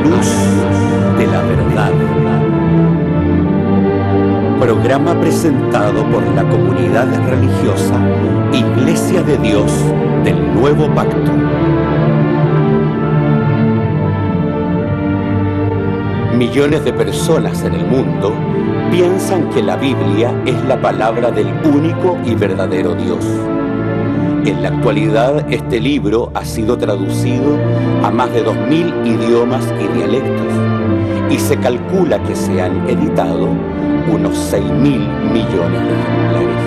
luz de la verdad. Programa presentado por la comunidad religiosa Iglesia de Dios del Nuevo Pacto. Millones de personas en el mundo piensan que la Biblia es la palabra del único y verdadero Dios. En la actualidad, este libro ha sido traducido a más de 2000 idiomas y dialectos, y se calcula que se han editado unos 6.000 millones de ejemplares.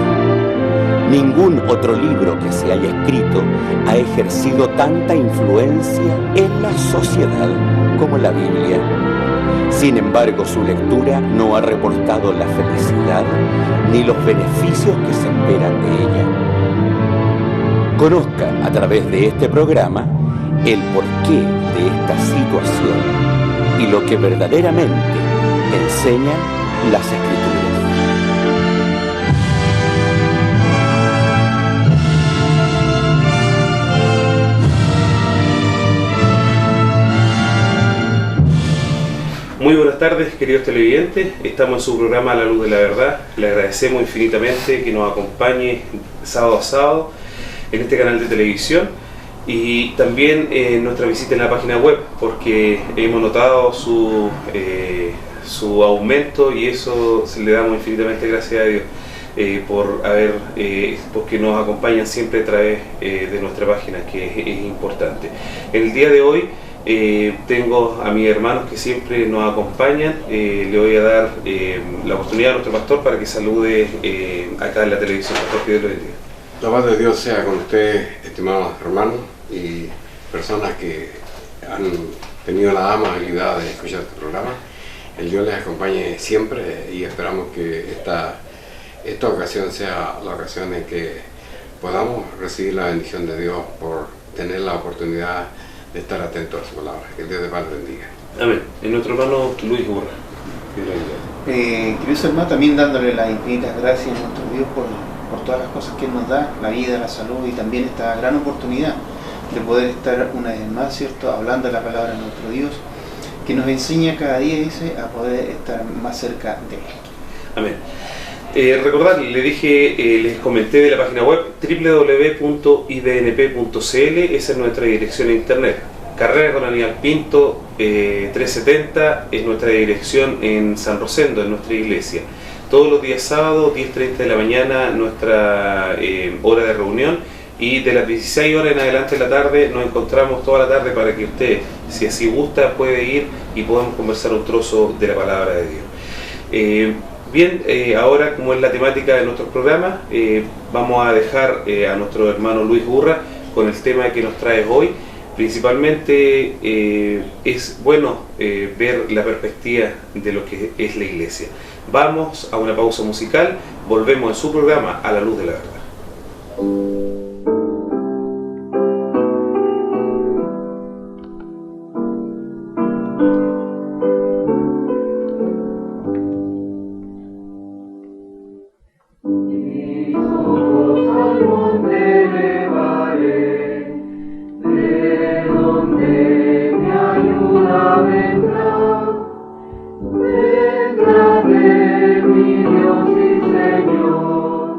Ningún otro libro que se haya escrito ha ejercido tanta influencia en la sociedad como la Biblia. Sin embargo, su lectura no ha reportado la felicidad ni los beneficios que se esperan de ella. Conozca a través de este programa el porqué de esta situación y lo que verdaderamente enseñan las Escrituras. Muy buenas tardes, queridos televidentes. Estamos en su programa A la Luz de la Verdad. Le agradecemos infinitamente que nos acompañe sábado a sábado en este canal de televisión y también nuestra visita en la página web, porque hemos notado su aumento y eso le damos infinitamente gracias a Dios porque nos acompañan siempre a través de nuestra página, que es importante. En el día de hoy tengo a mis hermanos que siempre nos acompañan. Le voy a dar la oportunidad a nuestro pastor para que salude acá en la televisión. Pastor, que Dios lo bendiga. La paz de Dios sea con ustedes, estimados hermanos y personas que han tenido la amabilidad de escuchar este programa. El Dios les acompañe siempre y esperamos que esta ocasión sea la ocasión en que podamos recibir la bendición de Dios por tener la oportunidad de estar atentos a su palabra. Que el Dios de paz les bendiga. Amén. En nuestro hermano Luis Urra. Queridos hermanos, también dándole las infinitas gracias a nuestro Dios por todas las cosas que Él nos da, la vida, la salud y también esta gran oportunidad de poder estar una vez más, ¿cierto?, hablando de la palabra de nuestro Dios, que nos enseña cada día, dice, a poder estar más cerca de Él. Amén. Recordar, les comenté de la página web www.idnp.cl. Esa es nuestra dirección en internet. Carrera con Aníbal Pinto 370 es nuestra dirección en San Rosendo, en nuestra iglesia. Todos los días sábados, 10:30 de la mañana, nuestra hora de reunión, y de las 16 horas en adelante de la tarde nos encontramos toda la tarde para que usted, si así gusta, puede ir y podamos conversar un trozo de la palabra de Dios. Bien, ahora, como es la temática de nuestro programa, vamos a dejar a nuestro hermano Luis Urra con el tema que nos trae hoy. Principalmente es bueno ver la perspectiva de lo que es la iglesia. Vamos a una pausa musical, volvemos en su programa A la Luz de la Verdad. Mi Dios y Señor,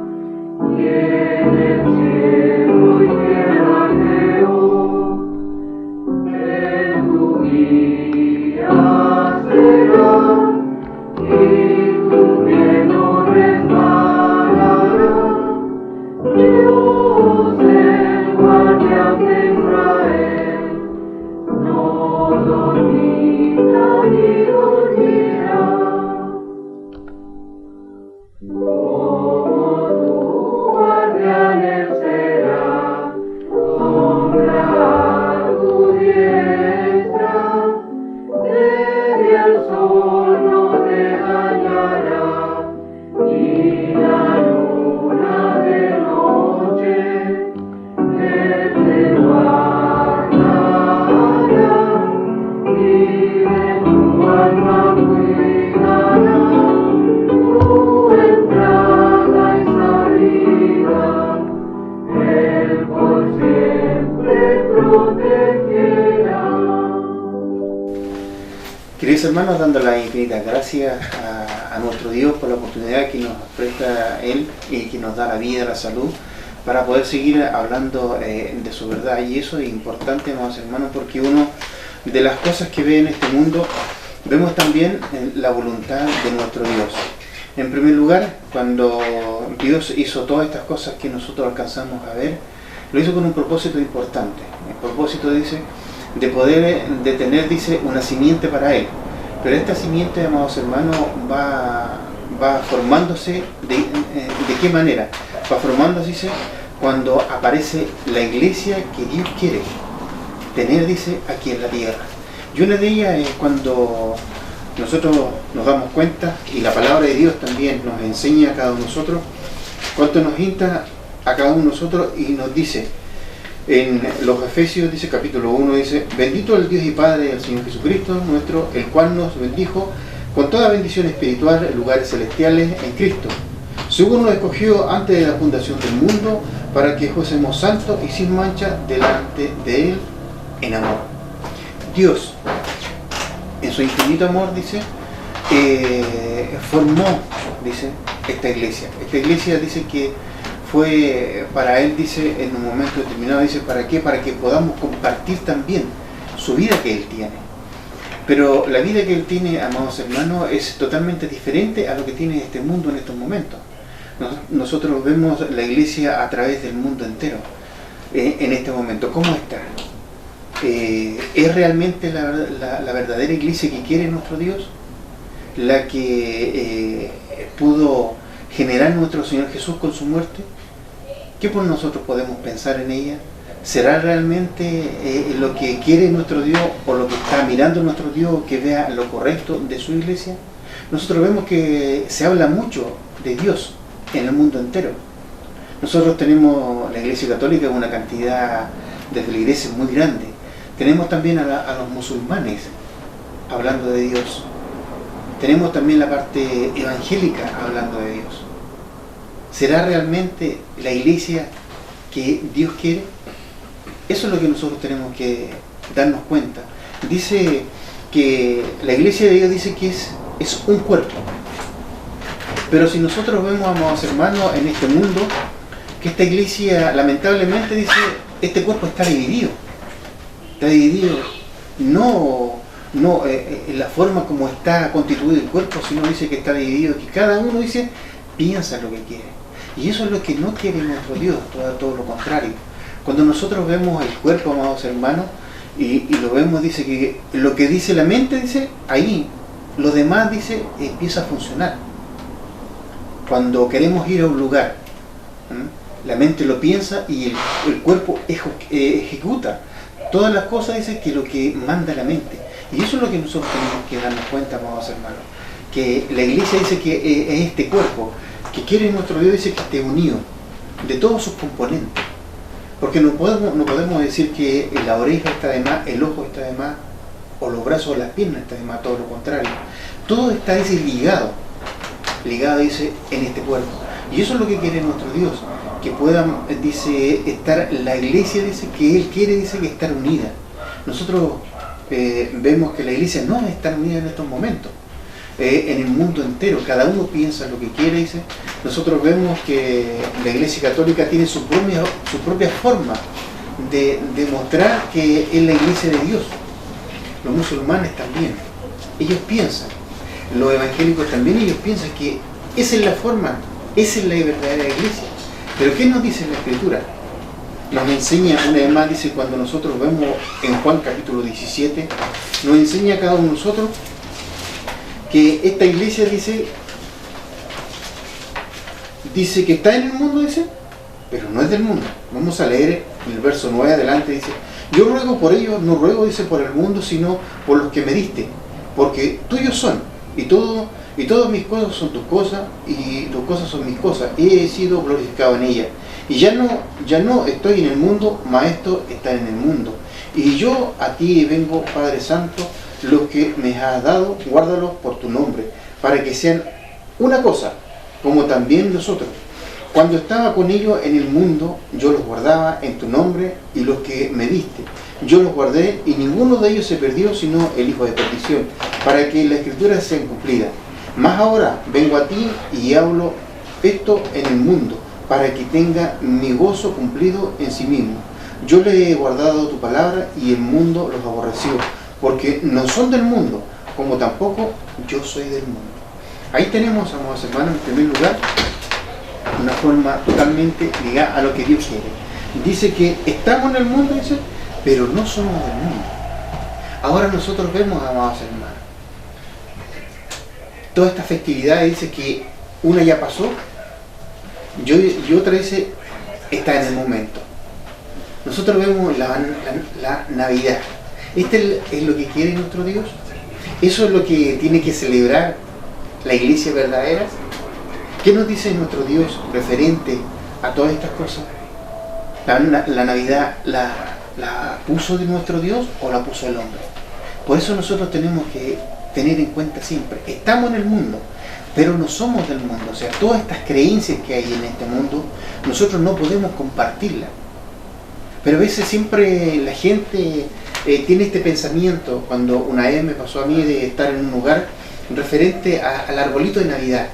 Mis hermanos, dando las infinitas gracias a nuestro Dios por la oportunidad que nos presta Él y que nos da la vida, la salud, para poder seguir hablando de su verdad. Y eso es importante, amados hermanos, porque uno de las cosas que ve en este mundo, vemos también la voluntad de nuestro Dios. En primer lugar, cuando Dios hizo todas estas cosas que nosotros alcanzamos a ver, lo hizo con un propósito importante. El propósito, dice, de poder tener, dice, una simiente para Él. Pero esta simiente, amados hermanos, va formándose ¿de qué manera? Va formándose, dice, cuando aparece la iglesia que Dios quiere tener, dice, aquí en la tierra. Y una de ellas es cuando nosotros nos damos cuenta, y la palabra de Dios también nos enseña a cada uno de nosotros, cuánto nos insta a cada uno de nosotros y nos dice, en los Efesios, dice capítulo 1, dice: bendito el Dios y Padre del Señor Jesucristo nuestro, el cual nos bendijo con toda bendición espiritual en lugares celestiales en Cristo, según nos escogió antes de la fundación del mundo, para que fuésemos santos y sin mancha delante de Él en amor. Dios, en su infinito amor, dice, formó, dice, esta iglesia. Esta iglesia, dice, que fue para Él, dice, en un momento determinado, dice, ¿para qué? Para que podamos compartir también su vida que Él tiene. Pero la vida que Él tiene, amados hermanos, es totalmente diferente a lo que tiene este mundo en estos momentos. Nosotros vemos la iglesia a través del mundo entero en este momento. ¿Cómo está? ¿Es realmente la verdadera iglesia que quiere nuestro Dios? ¿La que pudo generar nuestro Señor Jesús con su muerte? ¿Qué por nosotros podemos pensar en ella? ¿Será realmente lo que quiere nuestro Dios o lo que está mirando nuestro Dios que vea lo correcto de su iglesia? Nosotros vemos que se habla mucho de Dios en el mundo entero. Nosotros tenemos la Iglesia Católica, una cantidad de feligreses muy grande. Tenemos también a los musulmanes hablando de Dios. Tenemos también la parte evangélica hablando de Dios. ¿Será realmente la iglesia que Dios quiere? Eso es lo que nosotros tenemos que darnos cuenta. Dice que la iglesia de Dios, dice que es un cuerpo. Pero si nosotros vemos, amados hermanos, en este mundo, que esta iglesia, lamentablemente, dice, este cuerpo está dividido. Está dividido no en la forma como está constituido el cuerpo, sino dice que está dividido, que cada uno, dice, piensa lo que quiere. Y eso es lo que no quiere nuestro Dios, todo lo contrario. Cuando nosotros vemos el cuerpo, amados hermanos, y lo vemos, dice que lo que dice la mente, dice, ahí lo demás, dice, empieza a funcionar. Cuando queremos ir a un lugar, la mente lo piensa y el cuerpo ejecuta todas las cosas, dice, que lo que manda la mente. Y eso es lo que nosotros tenemos que darnos cuenta, amados hermanos, que la iglesia, dice, que es este cuerpo que quiere nuestro Dios, dice, que esté unido de todos sus componentes, porque no podemos decir que la oreja está de más, el ojo está de más, o los brazos o las piernas está de más, todo lo contrario. Todo está, dice, ligado, dice, en este cuerpo. Y eso es lo que quiere nuestro Dios, que puedan, dice, estar la iglesia, dice, que Él quiere, dice, que estar unida. Nosotros vemos que la iglesia no está unida en estos momentos. En el mundo entero, cada uno piensa lo que quiere, dice. Nosotros vemos que la Iglesia Católica tiene su propia forma de demostrar que es la iglesia de Dios. Los musulmanes también, ellos piensan, los evangélicos también, ellos piensan que esa es la forma, esa es la verdadera iglesia. Pero ¿qué nos dice la Escritura? Nos enseña, una vez más, dice, cuando nosotros vemos en Juan capítulo 17, nos enseña a cada uno de nosotros que esta iglesia, dice que está en el mundo, dice, pero no es del mundo. Vamos a leer en el verso 9 adelante, dice: yo ruego por ellos, no ruego, dice, por el mundo, sino por los que me diste, porque tuyos son, y todas mis cosas son tus cosas, y tus cosas son mis cosas, y he sido glorificado en ellas. Y ya no estoy en el mundo, mas esto está en el mundo. Y yo a ti vengo, Padre Santo, los que me has dado, guárdalos por tu nombre, para que sean una cosa, como también nosotros Cuando estaba con ellos en el mundo, yo los guardaba en tu nombre y los que me diste. Yo los guardé y ninguno de ellos se perdió, sino el hijo de perdición, para que la escritura sea cumplida. Mas ahora vengo a ti y hablo esto en el mundo, para que tenga mi gozo cumplido en sí mismo. Yo le he guardado tu palabra y el mundo los aborreció, porque no son del mundo, como tampoco yo soy del mundo. Ahí tenemos, amados hermanos, en primer lugar, una forma totalmente ligada a lo que Dios quiere. Dice que estamos en el mundo, dice, pero no somos del mundo. Ahora nosotros vemos, amados hermanos, toda esta festividad dice que una ya pasó y otra dice está en el momento. Nosotros vemos la Navidad. Este es lo que quiere nuestro Dios. Eso es lo que tiene que celebrar la iglesia verdadera. ¿Qué nos dice nuestro Dios referente a todas estas cosas? ¿La Navidad la puso de nuestro Dios o la puso el hombre? Por eso nosotros tenemos que tener en cuenta siempre, estamos en el mundo, pero no somos del mundo. O sea, todas estas creencias que hay en este mundo, nosotros no podemos compartirlas. Pero a veces siempre la gente tiene este pensamiento. Cuando una vez me pasó a mí de estar en un lugar referente al arbolito de Navidad.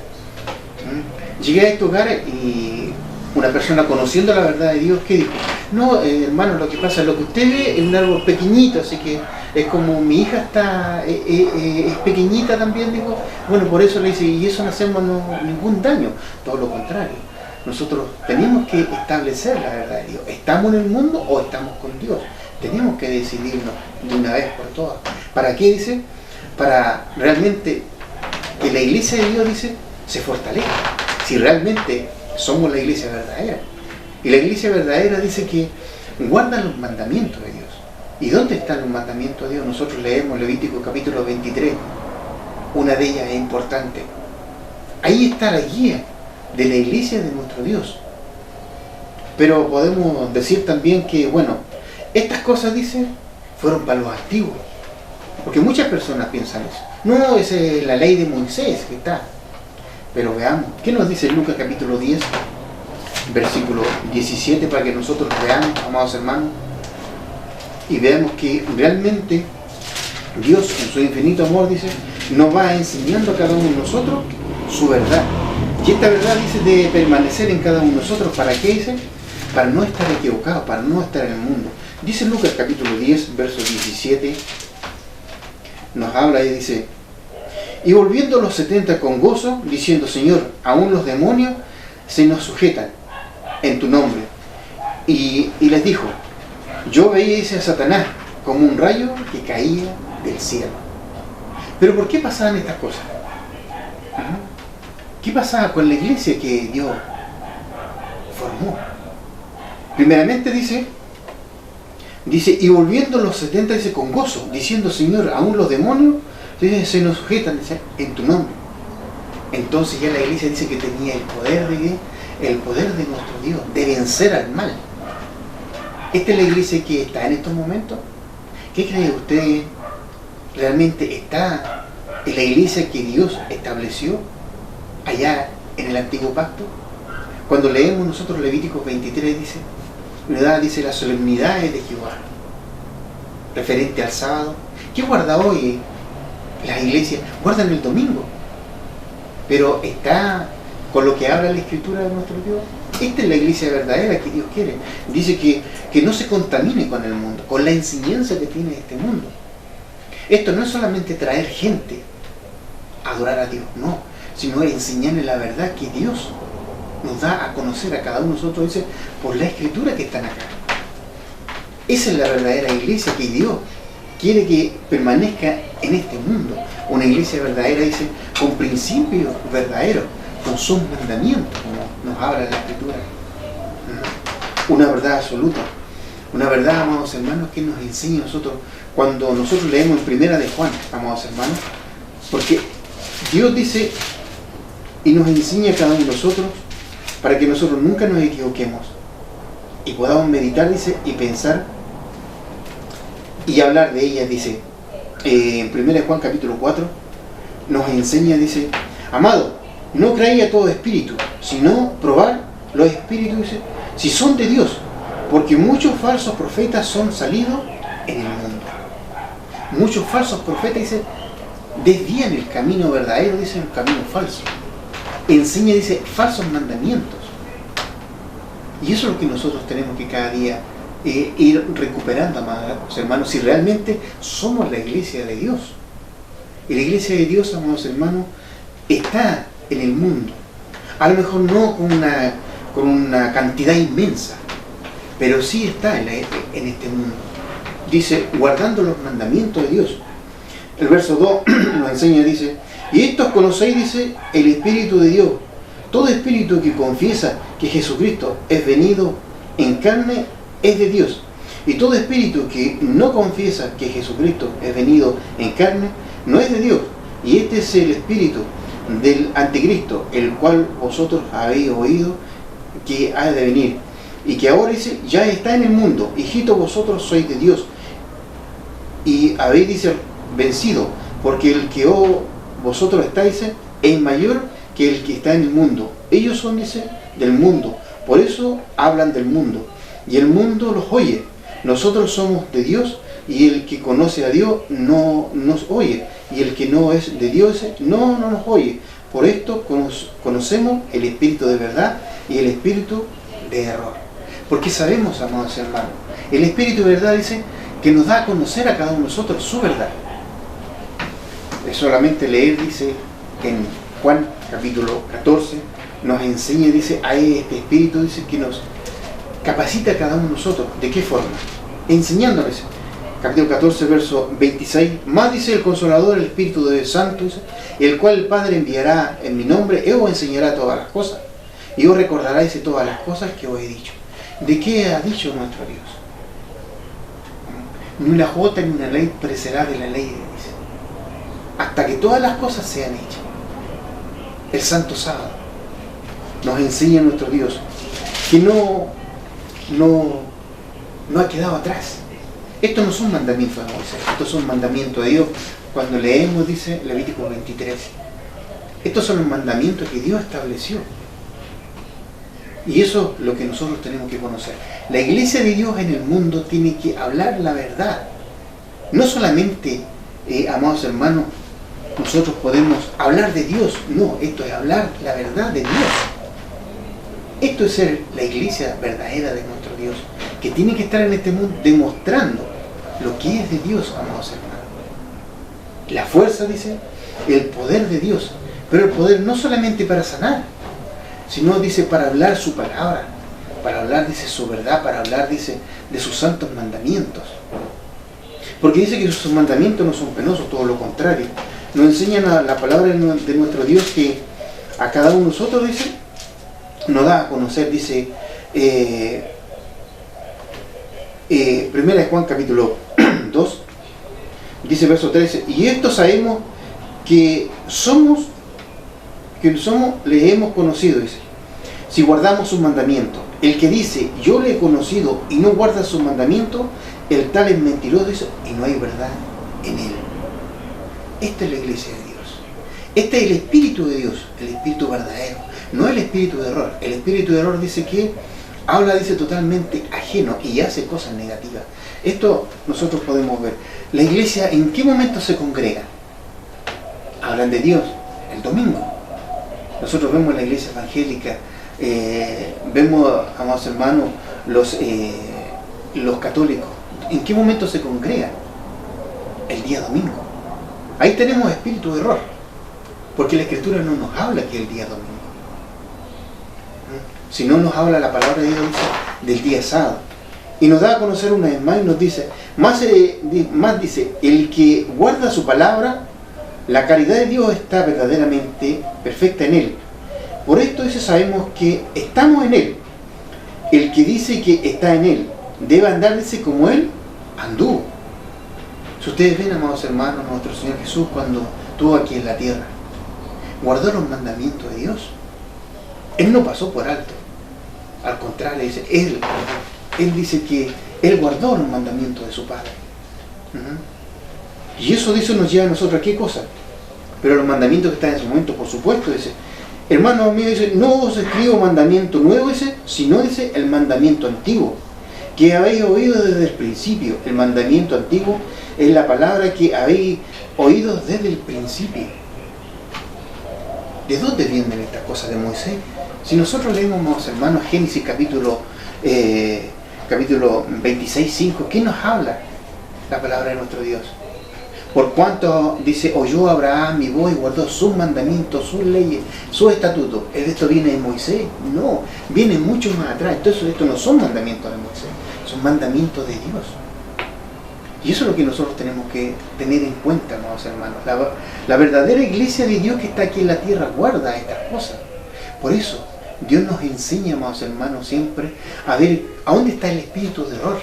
Llegué a este hogar y una persona conociendo la verdad de Dios, ¿qué dijo? No, hermano, lo que pasa es lo que usted ve es un árbol pequeñito, así que es como mi hija está es pequeñita también, digo, bueno, por eso le dice, y eso no hacemos ningún daño, todo lo contrario. Nosotros tenemos que establecer la verdad de Dios. ¿Estamos en el mundo o estamos con Dios? Tenemos que decidirnos de una vez por todas. ¿Para qué dice? Para realmente que la iglesia de Dios, dice, se fortalezca. Si realmente somos la iglesia verdadera. Y la iglesia verdadera dice que guarda los mandamientos de Dios. ¿Y dónde están los mandamientos de Dios? Nosotros leemos Levítico capítulo 23. Una de ellas es importante. Ahí está la guía de la iglesia de nuestro Dios. Pero podemos decir también que, bueno, estas cosas, dice, fueron para los antiguos. Porque muchas personas piensan eso. No, esa es la ley de Moisés que está. Pero veamos, ¿qué nos dice Lucas capítulo 10, versículo 17, para que nosotros veamos, amados hermanos, y veamos que realmente Dios, en su infinito amor, dice, nos va enseñando a cada uno de nosotros su verdad. Y esta verdad, dice, debe permanecer en cada uno de nosotros. ¿Para qué, dice? Para no estar equivocados, para no estar en el mundo. Dice Lucas capítulo 10, verso 17, nos habla y dice, y volviendo los 70 con gozo, diciendo, Señor, aún los demonios se nos sujetan en tu nombre. Y les dijo, yo veía a Satanás como un rayo que caía del cielo. Pero ¿por qué pasaban estas cosas? ¿Qué pasaba con la iglesia que Dios formó? Primeramente dice, y volviendo los 70, dice, con gozo, diciendo, Señor, aún los demonios se nos sujetan, dice, en tu nombre. Entonces ya la iglesia dice que tenía el poder de nuestro Dios, de vencer al mal. ¿Esta es la iglesia que está en estos momentos? ¿Qué cree usted? ¿Realmente está en la iglesia que Dios estableció allá en el antiguo pacto? Cuando leemos nosotros Levítico 23, dice, ¿verdad? Dice las solemnidades de Jehová, referente al sábado. ¿Qué guarda hoy las iglesias? Guardan el domingo, pero está con lo que habla la escritura de nuestro Dios. Esta es la iglesia verdadera que Dios quiere. Dice que no se contamine con el mundo, con la enseñanza que tiene este mundo. Esto no es solamente traer gente a adorar a Dios, no, sino enseñarle la verdad que Dios nos da a conocer a cada uno de nosotros, dice, por la escritura que están acá. Esa es la verdadera iglesia que Dios quiere que permanezca en este mundo. Una iglesia verdadera, dice, con principios verdaderos, con sus mandamientos, como nos habla la escritura. Una verdad absoluta, una verdad, amados hermanos, que nos enseña a nosotros cuando nosotros leemos en Primera de Juan, amados hermanos, porque Dios dice y nos enseña a cada uno de nosotros para que nosotros nunca nos equivoquemos y podamos meditar, dice, y pensar y hablar de ellas. Dice en 1 Juan capítulo 4 nos enseña, dice, amado, no creáis a todo espíritu, sino probar los espíritus, dice, si son de Dios, porque muchos falsos profetas son salidos en el mundo. Muchos falsos profetas, dice, desvían el camino verdadero, dice, el camino falso. Enseña, dice, falsos mandamientos. Y eso es lo que nosotros tenemos que cada día ir recuperando, amados hermanos, si realmente somos la iglesia de Dios. Y la iglesia de Dios, amados hermanos, está en el mundo. A lo mejor no con una cantidad inmensa, pero sí está en este mundo. Dice, guardando los mandamientos de Dios. El verso 2 nos enseña, dice, y estos conocéis, dice, el Espíritu de Dios. Todo espíritu que confiesa que Jesucristo es venido en carne es de Dios. Y todo espíritu que no confiesa que Jesucristo es venido en carne no es de Dios. Y este es el espíritu del anticristo, el cual vosotros habéis oído que ha de venir. Y que ahora, dice, ya está en el mundo. Hijitos, vosotros sois de Dios. Y habéis, dice, vencido, porque el que vosotros estáis, dice, es mayor que el que está en el mundo. Ellos son, dice, del mundo, por eso hablan del mundo, y el mundo los oye. Nosotros somos de Dios, y el que conoce a Dios no nos oye, y el que no es de Dios no nos oye. Por esto conocemos el espíritu de verdad y el espíritu de error. Porque sabemos, amados hermanos, el espíritu de verdad, dice, que nos da a conocer a cada uno de nosotros su verdad. Es solamente leer, dice, en Juan capítulo 14, nos enseña, dice, a este espíritu, dice, que nos capacita a cada uno de nosotros. ¿De qué forma? Enseñándoles. Capítulo 14, verso 26, más, dice, el Consolador, el Espíritu de Santo, dice, el cual el Padre enviará en mi nombre, Él os enseñará todas las cosas, y os recordará, dice, todas las cosas que os he dicho. ¿De qué ha dicho nuestro Dios? Ni una jota ni una ley perecerá de la ley, dice, hasta que todas las cosas sean hechas. El Santo Sábado nos enseña nuestro Dios que no ha quedado atrás. Estos no son mandamientos de Moisés, estos son mandamientos de Dios. Cuando leemos, dice Levítico 23, estos son los mandamientos que Dios estableció. Y eso es lo que nosotros tenemos que conocer. La iglesia de Dios en el mundo tiene que hablar la verdad. No solamente, amados hermanos, nosotros podemos hablar de Dios. No, esto es hablar la verdad de Dios. Esto es ser la iglesia verdadera de nuestro Dios, que tiene que estar en este mundo demostrando lo que es de Dios, amados hermanos. La fuerza, dice, el poder de Dios. Pero el poder no solamente para sanar, sino, dice, para hablar su palabra, para hablar, dice, su verdad, para hablar, dice, de sus santos mandamientos. Porque dice que sus mandamientos no son penosos, todo lo contrario. Nos enseñan la palabra de nuestro Dios, que a cada uno de nosotros, dice, nos da a conocer, dice, primera de Juan capítulo 2, dice verso 13, y esto sabemos que le hemos conocido, dice, si guardamos sus mandamientos. El que dice, yo le he conocido y no guarda sus mandamientos, el tal es mentiroso, dice, y no hay verdad en él. Esta es la iglesia de Dios. Este es el Espíritu de Dios, el Espíritu verdadero, no el Espíritu de error. El Espíritu de error dice que habla, dice, totalmente ajeno y hace cosas negativas. Esto nosotros podemos ver. La iglesia, ¿en qué momento se congrega? Hablan de Dios el domingo. Nosotros vemos la iglesia evangélica, vemos, amados hermanos, los católicos. ¿En qué momento se congregan? El día domingo. Ahí tenemos espíritu de error, porque la Escritura no nos habla que el día domingo, sino nos habla la palabra de Dios del día sábado. Y nos da a conocer una vez más y nos dice, más dice, el que guarda su palabra, la caridad de Dios está verdaderamente perfecta en él. Por esto, dice, sabemos que estamos en él. El que dice que está en él debe andar, dice, como él anduvo. Si ustedes ven, amados hermanos, nuestro Señor Jesús, cuando estuvo aquí en la tierra, guardó los mandamientos de Dios. Él no pasó por alto. Al contrario, dice, él dice que él guardó los mandamientos de su Padre. Y eso, dice, nos lleva a nosotros a qué cosa. Pero los mandamientos que están en su momento, por supuesto, dice, Hermano mío, dice, no os escribo mandamiento nuevo, dice, sino dice el mandamiento antiguo, que habéis oído desde el principio. El mandamiento antiguo es la palabra que habéis oído desde el principio. ¿De dónde vienen estas cosas de Moisés? Si nosotros leemos, hermanos, Génesis capítulo 26:5, ¿qué nos habla la palabra de nuestro Dios? Por cuanto, dice, oyó Abraham mi voz y guardó sus mandamientos, sus leyes, sus estatutos. ¿Esto viene de Moisés? No, viene mucho más atrás. Entonces esto no son mandamientos de Moisés, son mandamientos de Dios. Y eso es lo que nosotros tenemos que tener en cuenta, amados hermanos. La verdadera iglesia de Dios que está aquí en la tierra guarda estas cosas. Por eso Dios nos enseña, amados hermanos, siempre a ver a dónde está el espíritu de error.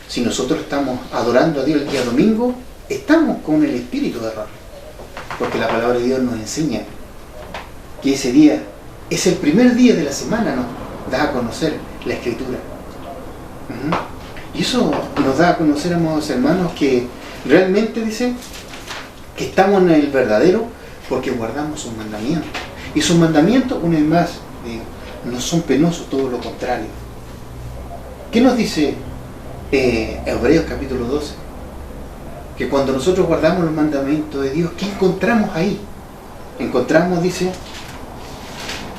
Si nosotros estamos adorando a Dios el día domingo, estamos con el espíritu de error. Porque la palabra de Dios nos enseña que ese día es el primer día de la semana, nos da a conocer la Escritura. Y eso nos da a conocer, amados hermanos, que realmente dice que estamos en el verdadero porque guardamos sus mandamientos. Y sus mandamientos, una vez más, no son penosos, todo lo contrario. ¿Qué nos dice Hebreos capítulo 12? Que cuando nosotros guardamos los mandamientos de Dios, ¿qué encontramos ahí? Encontramos, dice,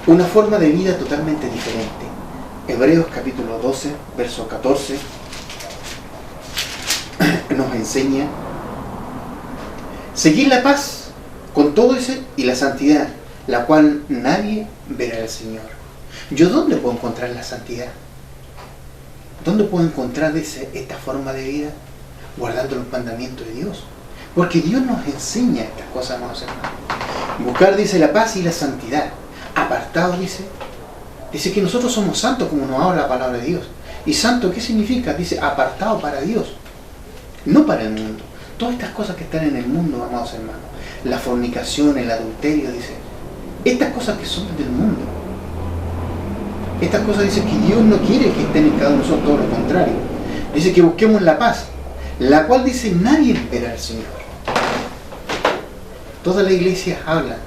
una forma de vida totalmente diferente. Hebreos capítulo 12, verso 14, nos enseña: seguir la paz con todo ese y la santidad, la cual nadie verá al Señor. ¿Yo dónde puedo encontrar la santidad? ¿Dónde puedo encontrar esta forma de vida? Guardando los mandamientos de Dios. Porque Dios nos enseña estas cosas, amados hermanos. Buscar, dice, la paz y la santidad. Apartados, dice que nosotros somos santos como nos habla la palabra de Dios. ¿Y santo qué significa? Dice, apartado para Dios, no para el mundo. Todas estas cosas que están en el mundo, amados hermanos, la fornicación, el adulterio, dice, estas cosas que son del mundo, estas cosas, dice, que Dios no quiere que estén en cada uno de nosotros, todo lo contrario. Dice que busquemos la paz, la cual, dice, nadie verá al Señor. Todas las iglesias hablan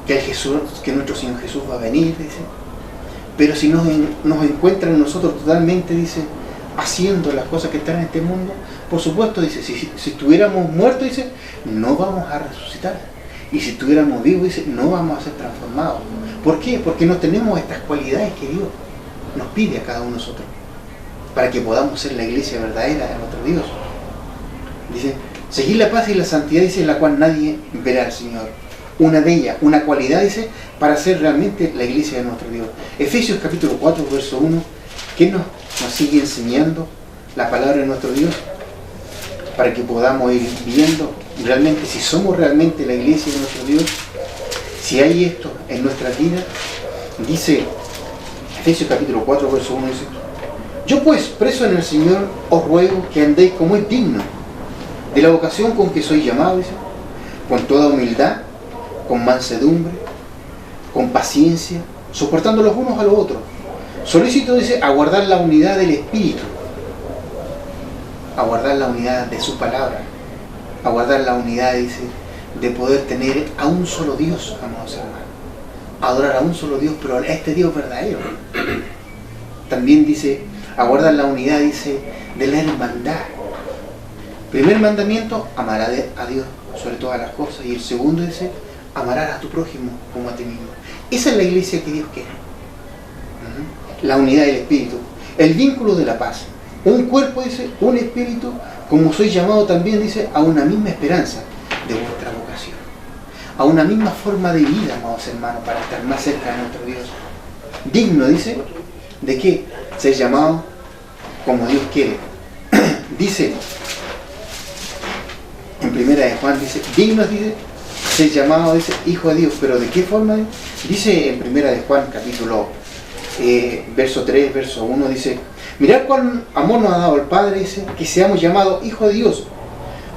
que nuestro Señor Jesús va a venir, dice, pero si nos encuentran nosotros totalmente, dice, haciendo las cosas que están en este mundo, por supuesto, dice, si estuviéramos muertos, dice, no vamos a resucitar. Y si estuviéramos vivos, dice, no vamos a ser transformados. ¿Por qué? Porque no tenemos estas cualidades que Dios nos pide a cada uno de nosotros, para que podamos ser la iglesia verdadera de nuestro Dios. Dice, seguir la paz y la santidad, dice, la cual nadie verá al Señor. Una de ellas, una cualidad, dice, para ser realmente la iglesia de nuestro Dios. Efesios capítulo 4, verso 1, ¿qué nos sigue enseñando la palabra de nuestro Dios? Para que podamos ir viendo realmente si somos realmente la iglesia de nuestro Dios, si hay esto en nuestra vida. Dice Efesios capítulo 4, verso 1, dice, yo pues, preso en el Señor, os ruego que andéis como es digno de la vocación con que sois llamados, dice, con toda humildad, con mansedumbre, con paciencia, soportando los unos a los otros. Solicito, dice, aguardar la unidad del Espíritu, aguardar la unidad de su palabra, aguardar la unidad, dice, de poder tener a un solo Dios, amados hermanos, adorar a un solo Dios, pero a este Dios verdadero. También dice, aguardar la unidad, dice, de la hermandad. Primer mandamiento, amar a Dios sobre todas las cosas, y el segundo, dice, amarás a tu prójimo como a ti mismo. Esa es la iglesia que Dios quiere. La unidad del Espíritu, el vínculo de la paz, un cuerpo, dice, un espíritu, como sois llamado también, dice, a una misma esperanza de vuestra vocación, a una misma forma de vida, amados hermanos, para estar más cerca de nuestro Dios. Digno, dice, ¿de qué? Ser llamado como Dios quiere. Dice en primera de Juan, dice, dignos, dice, ser llamado, dice, hijo de Dios, pero ¿de qué forma? Dice en primera de Juan, capítulo verso 3, verso 1, dice, mirad cuál amor nos ha dado el Padre, dice, que seamos llamados hijos de Dios.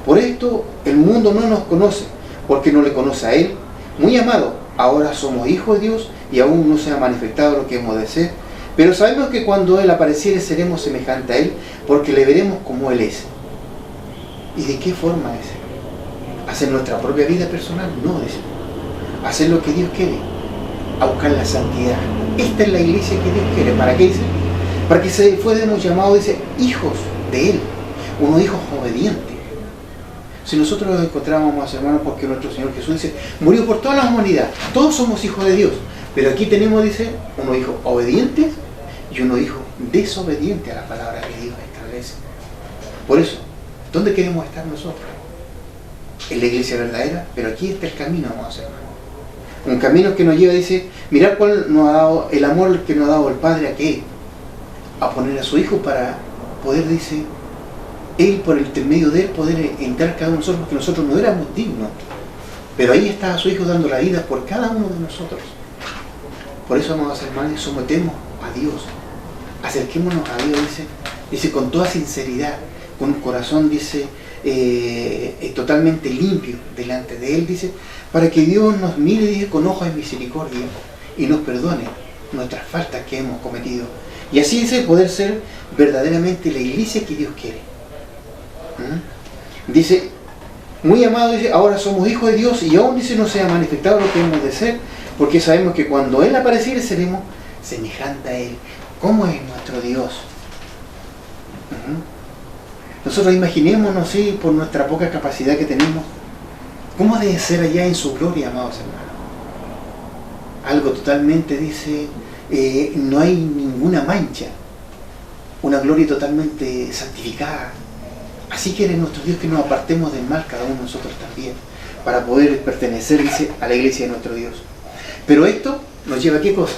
Por esto el mundo no nos conoce, porque no le conoce a Él. Muy amado, ahora somos hijos de Dios y aún no se ha manifestado lo que hemos de ser, pero sabemos que cuando Él apareciere seremos semejantes a Él, porque le veremos como Él es. ¿Y de qué forma es? ¿Hacer nuestra propia vida personal? No, dice. a hacer lo que Dios quiere, a buscar la santidad. Esta es la iglesia que Dios quiere. ¿Para qué dice? Para que se fuéramos llamados, dice, hijos de Él, unos hijos obedientes. Si nosotros nos encontramos, hermanos, porque nuestro Señor Jesús dice, murió por toda la humanidad, todos somos hijos de Dios, pero aquí tenemos, dice, unos hijos obedientes y unos hijos desobedientes a la palabra que Dios establece. Por eso, ¿dónde queremos estar nosotros? En la iglesia verdadera, pero aquí está el camino, amados hermanos. Un camino que nos lleva, dice, mirad cuál nos ha dado, el amor que nos ha dado el Padre a qué, a poner a su Hijo para poder, dice, Él, por el intermedio de Él, poder entrar cada uno de nosotros, porque nosotros no éramos dignos. Pero ahí está su Hijo dando la vida por cada uno de nosotros. Por eso, amados hermanos, sometemos a Dios. Acerquémonos a Dios, dice, con toda sinceridad, con un corazón, dice, totalmente limpio delante de Él, dice, para que Dios nos mire, dice, con ojos de misericordia y nos perdone nuestras faltas que hemos cometido. Y así, dice, poder ser verdaderamente la iglesia que Dios quiere. Dice, muy amado, dice, ahora somos hijos de Dios y aún, dice, no se ha manifestado lo que hemos de ser, porque sabemos que cuando Él apareciere seremos semejantes a Él. ¿Cómo es nuestro Dios? Nosotros imaginémonos, sí, por nuestra poca capacidad que tenemos, ¿cómo debe ser allá en su gloria, amados hermanos? Algo totalmente, dice, no hay ninguna mancha, una gloria totalmente santificada. Así quiere nuestro Dios que nos apartemos del mal cada uno de nosotros también, para poder pertenecer, dice, a la iglesia de nuestro Dios. Pero esto nos lleva a ¿qué cosa?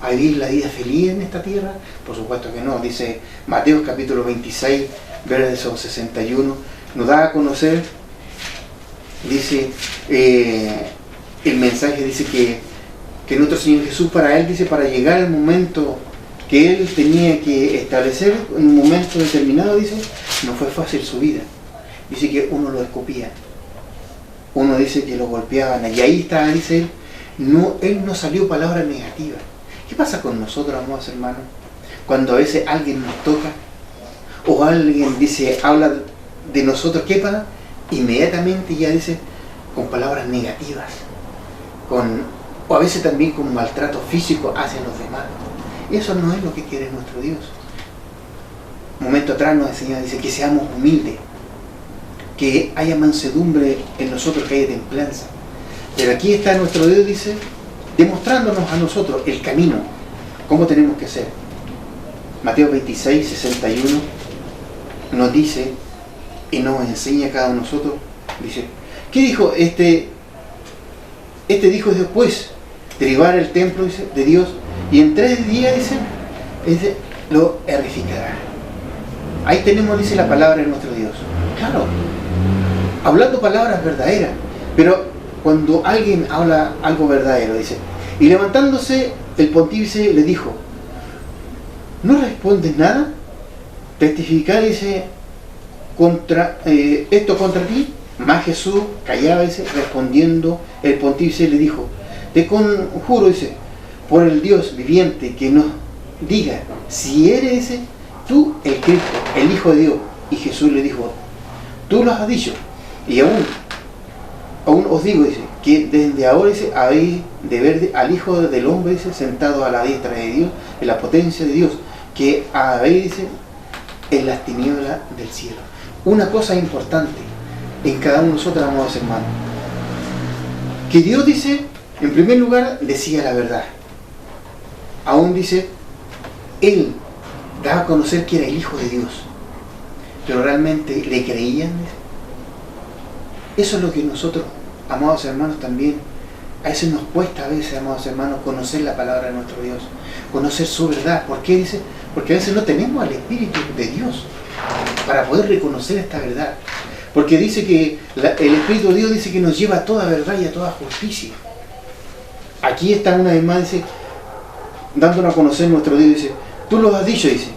¿A vivir la vida feliz en esta tierra? Por supuesto que no. Dice Mateo capítulo 26, verso 61, nos da a conocer, dice, el mensaje, dice que nuestro Señor Jesús, para Él, dice, para llegar al momento que Él tenía que establecer, en un momento determinado, dice, no fue fácil su vida. Dice que uno lo escupía, uno dice que lo golpeaban, y ahí está, dice Él no salió palabra negativa. ¿Qué pasa con nosotros, amados hermanos? Cuando a veces alguien nos toca, o alguien dice, habla de nosotros, ¿qué pasa? Inmediatamente ya dice, con palabras negativas, o a veces también con maltrato físico hacia los demás. Eso no es lo que quiere nuestro Dios. Un momento atrás nos enseña, dice, que seamos humildes, que haya mansedumbre en nosotros, que haya templanza. Pero aquí está nuestro Dios, dice, demostrándonos a nosotros el camino, cómo tenemos que ser. Mateo 26, 61 nos dice y nos enseña a cada uno de nosotros, dice, ¿qué dijo este dijo después? Derribar el templo, dice, de Dios, y en 3 días, dice, lo edificará. Ahí tenemos, dice, la palabra de nuestro Dios. Claro, hablando palabras verdaderas, pero cuando alguien habla algo verdadero, dice, y levantándose el pontífice le dijo, ¿no respondes nada? Testificar, dice, esto contra ti. Mas Jesús callaba, dice, respondiendo el pontífice le dijo, te conjuro, dice, por el Dios viviente, que nos diga si eres, dice, tú el Cristo, el Hijo de Dios. Y Jesús le dijo, tú lo has dicho, y aún os digo, dice, que desde ahora, dice, habéis de ver al Hijo del Hombre, dice, sentado a la diestra de Dios, en la potencia de Dios, que habéis, dice, en las tinieblas del cielo. Una cosa importante en cada uno de nosotros, amados hermanos, que Dios, dice, en primer lugar, decía la verdad. Aún, dice, Él daba a conocer que era el Hijo de Dios, pero realmente le creían. Eso es lo que nosotros, amados hermanos, también a veces nos cuesta, a veces, amados hermanos, conocer la palabra de nuestro Dios, conocer su verdad. ¿Por qué? Dice, porque a veces no tenemos al Espíritu de Dios para poder reconocer esta verdad. Porque dice que el Espíritu de Dios, dice, que nos lleva a toda verdad y a toda justicia. Aquí está una vez más, dice, dándonos a conocer nuestro Dios, dice, tú lo has dicho, dice,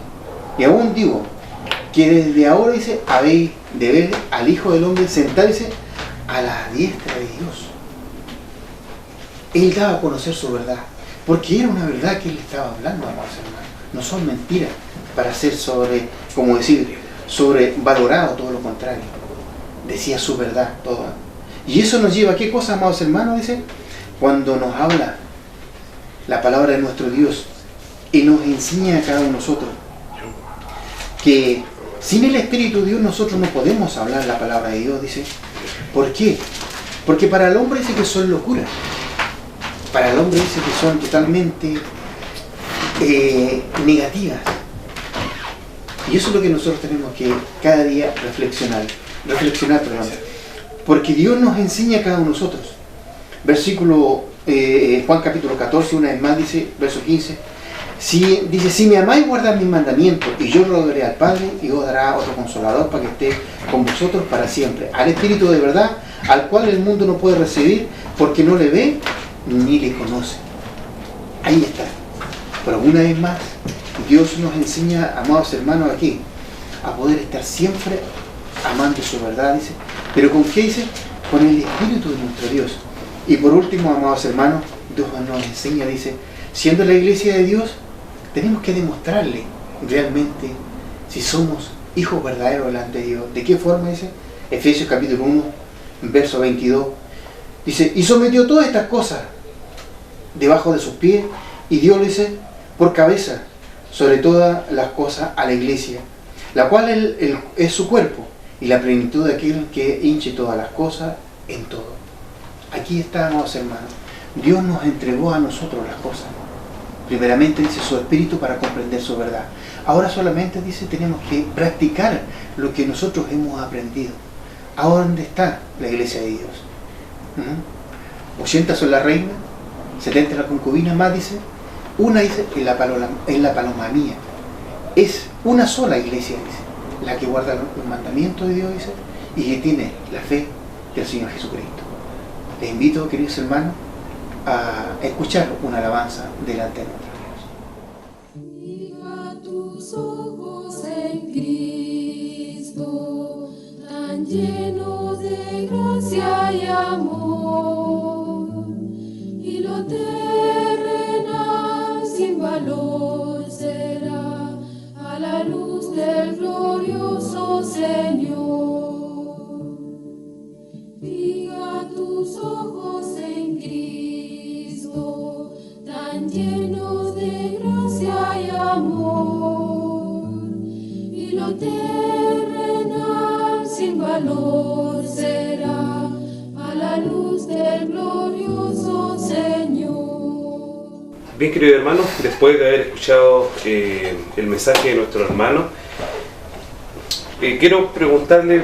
y aún digo, que desde ahora, dice, habéis de ver al Hijo del Hombre sentarse a la diestra de Dios. Él daba a conocer su verdad, porque era una verdad que Él estaba hablando, amados hermanos. No son mentiras para ser sobrevalorado, todo lo contrario. Decía su verdad, todo. Y eso nos lleva a ¿qué cosa, amados hermanos? Dice, cuando nos habla la palabra de nuestro Dios y nos enseña a cada uno de nosotros que sin el Espíritu de Dios nosotros no podemos hablar la palabra de Dios, dice. ¿Por qué? Porque para el hombre dice que son locuras. Para el hombre dice que son totalmente negativas. Y eso es lo que nosotros tenemos que cada día reflexionar, perdón. Porque Dios nos enseña a cada uno de nosotros. Versículo Juan capítulo 14, una vez más dice, verso 15, dice, si me amáis, guardad mis mandamientos, y yo rogaré al Padre, y os dará otro consolador para que esté con vosotros para siempre, al Espíritu de verdad, al cual el mundo no puede recibir, porque no le ve ni le conoce. Ahí está. Pero una vez más, Dios nos enseña, amados hermanos, aquí, a poder estar siempre amando su verdad, dice. ¿Pero con qué dice? Con el Espíritu de nuestro Dios. Y por último, amados hermanos, Dios nos enseña, dice, siendo la iglesia de Dios, tenemos que demostrarle realmente si somos hijos verdaderos delante de Dios. ¿De qué forma dice? Efesios capítulo 1, verso 22. Dice, y sometió todas estas cosas debajo de sus pies, y Dios, dice, por cabeza sobre todas las cosas a la iglesia, la cual es su cuerpo, y la plenitud de aquel que hinche todas las cosas en todo. Aquí estamos, hermanos. Dios nos entregó a nosotros las cosas. Primeramente, dice, su Espíritu para comprender su verdad. Ahora solamente, dice, tenemos que practicar lo que nosotros hemos aprendido. ¿Ahora dónde está la iglesia de Dios? 80 son las reinas, 70 las concubinas, más dice. Una, dice, en la palomanía. Es una sola iglesia, dice, la que guarda los mandamientos de Dios, dice, y que tiene la fe del Señor Jesucristo. Les invito, queridos hermanos, a escuchar una alabanza delante de nuestro Dios. Fija tus ojos en Cristo, tan llenos de gracia y amor, y lo terrenal sin valor será a la luz del glorioso Señor. Fija tus ojos en Cristo, tan llenos de gracia y amor, y lo terrenal sin valor será a la luz del glorioso Señor. Bien, queridos hermanos, después de haber escuchado el mensaje de nuestro hermano, quiero preguntarle,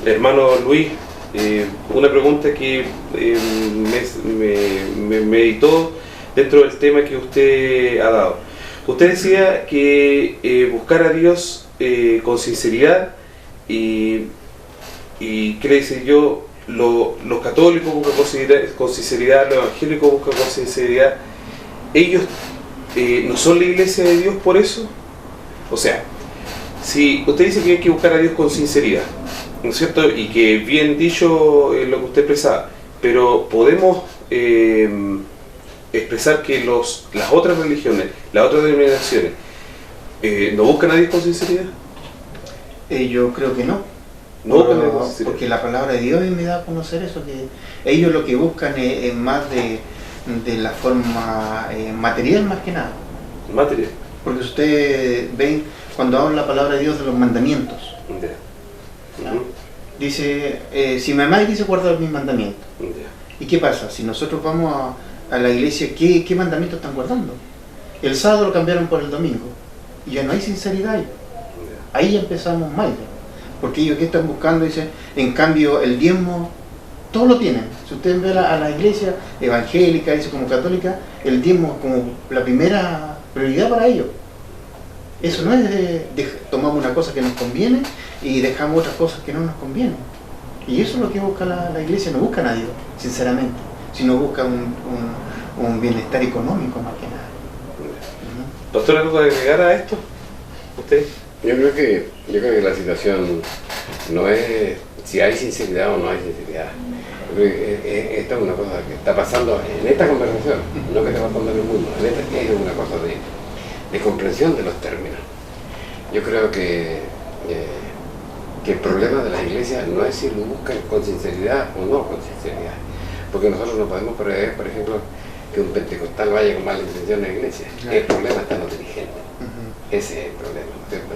hermano Luis, una pregunta que me meditó dentro del tema que usted ha dado. Usted decía que buscar a Dios con sinceridad y ¿qué le dice yo? Los católicos buscan con sinceridad, los evangélicos buscan con sinceridad. ¿Ellos no son la iglesia de Dios por eso? O sea, si usted dice que hay que buscar a Dios con sinceridad, ¿no es cierto? Y que bien dicho lo que usted expresaba, pero podemos expresar que las otras religiones, las otras denominaciones, ¿no buscan a Dios con sinceridad? Yo creo que no. No buscan a Dios con sinceridad. Porque la palabra de Dios me da a conocer eso, que ellos lo que buscan es más de la forma material más que nada. Material. Porque ustedes ven cuando habla la palabra de Dios de los mandamientos. Dice, si me amáis, dice, guardad mis mandamientos. ¿Y qué pasa? Si nosotros vamos a la iglesia, ¿qué mandamientos están guardando? El sábado lo cambiaron por el domingo. Y ya no hay sinceridad ahí. Ahí empezamos mal. Porque ellos que están buscando, dice, en cambio el diezmo, todos lo tienen. Si ustedes ven a la iglesia evangélica, dice, como católica, el diezmo es como la primera prioridad para ellos. Eso no es tomamos una cosa que nos conviene y dejamos otras cosas que no nos convienen. Y eso es lo que busca la iglesia, no busca a Dios, sinceramente, sino busca un bienestar económico más que nada. ¿Pastor, algo de agregar a esto? ¿Usted? Yo creo que la situación no es si hay sinceridad o no hay sinceridad. Yo creo que esta es una cosa que está pasando en esta conversación, no que está pasando en el mundo. En esta es una cosa de comprensión de los términos. Yo creo que el problema de las iglesias no es si lo buscan con sinceridad o no con sinceridad. Porque nosotros no podemos prever, por ejemplo, que un pentecostal vaya con mala intención a la iglesia. Claro. El problema está en los dirigentes. Ese es el problema, ¿no es cierto?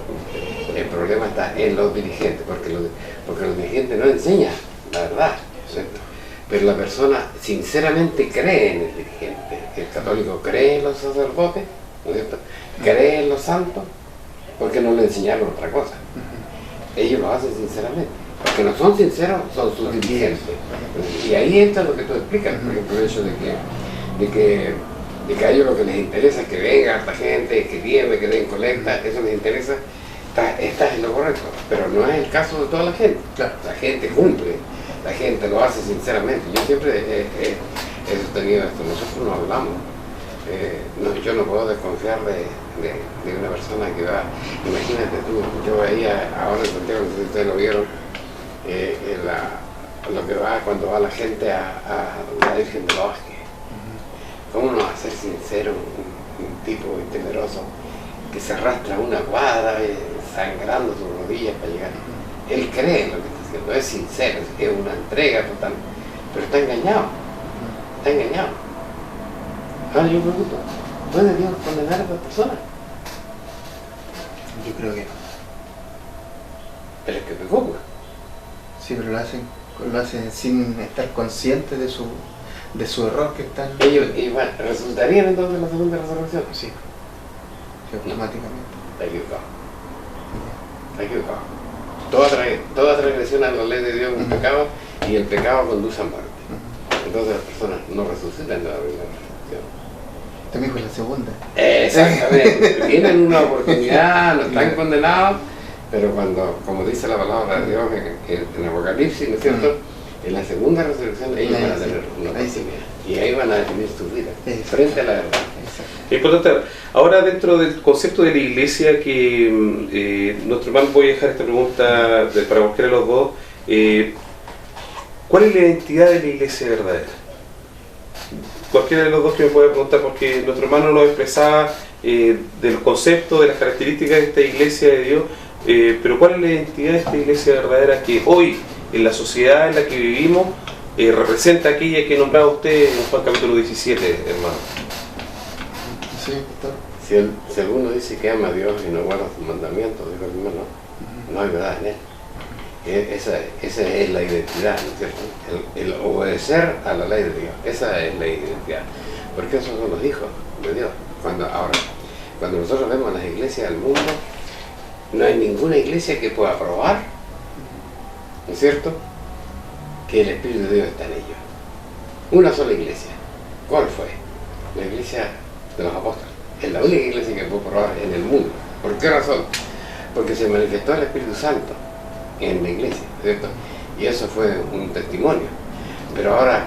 El problema está en los dirigentes, porque los dirigentes no enseñan la verdad, ¿cierto? Pero la persona sinceramente cree en el dirigente. El católico cree en los sacerdotes, ¿no es cierto? Cree en los santos, porque no le enseñaron otra cosa. Ellos lo hacen sinceramente. Los que no son sinceros son sus dirigentes. Y ahí entra lo que tú explicas, por ejemplo, el hecho de que a ellos lo que les interesa es que venga harta gente, que diezme, que den colecta, eso les interesa, estás en lo correcto, pero no es el caso de toda la gente. Claro. La gente cumple, la gente lo hace sinceramente. Yo siempre he sostenido esto, nosotros no hablamos. Yo no puedo desconfiar de una persona que va, imagínate tú, yo veía ahora en Santiago, no sé si ustedes lo vieron, lo que va cuando va la gente a la Virgen de los Vázquez. ¿Cómo no va a ser sincero un tipo temeroso que se arrastra una cuadra sangrando sus rodillas para llegar? Él cree en lo que está haciendo, es sincero, es una entrega total, pero está engañado, está engañado. Ahora yo pregunto, ¿puede Dios condenar a esta persona? Yo creo que no. Pero es que pecó, pues. Sí, pero lo hacen sin estar conscientes de su error que están. Ellos resultarían entonces en la segunda resurrección. Sí, automáticamente. Está equivocado. Está equivocado. Toda transgresión a la ley de Dios es un pecado, y el pecado conduce a muerte. Entonces las personas no resucitan de la primera resurrección. También fue la segunda. Exactamente. Tienen una oportunidad, no están condenados, pero cuando, como dice la palabra de Dios en Apocalipsis, ¿no es cierto? En la segunda resurrección ellos van a tener una oportunidad. Y ahí van a definir su vida frente a la verdad. Es importante. Ahora, dentro del concepto de la iglesia, que nuestro hermano, voy a dejar esta pregunta para cualquiera de los dos. ¿Cuál es la identidad de la iglesia verdadera? Cualquiera de los dos que me pueda preguntar, porque nuestro hermano lo expresaba de los conceptos, de las características de esta iglesia de Dios, pero ¿cuál es la identidad de esta iglesia verdadera que hoy, en la sociedad en la que vivimos, representa aquella que nombraba usted en Juan capítulo 17, hermano? Sí, está. Si alguno dice que ama a Dios y no guarda sus mandamientos, digo el hermano, no hay verdad en él. Esa es la identidad, ¿no es cierto? El obedecer a la ley de Dios, esa es la identidad. Porque esos son los hijos de Dios. Cuando nosotros vemos las iglesias del mundo, no hay ninguna iglesia que pueda probar, ¿no es cierto?, que el Espíritu de Dios está en ellos. Una sola iglesia. ¿Cuál fue? La iglesia de los apóstoles. Es la única iglesia que puede probar en el mundo. ¿Por qué razón? Porque se manifestó el Espíritu Santo en la iglesia, ¿cierto? Y eso fue un testimonio. Pero ahora,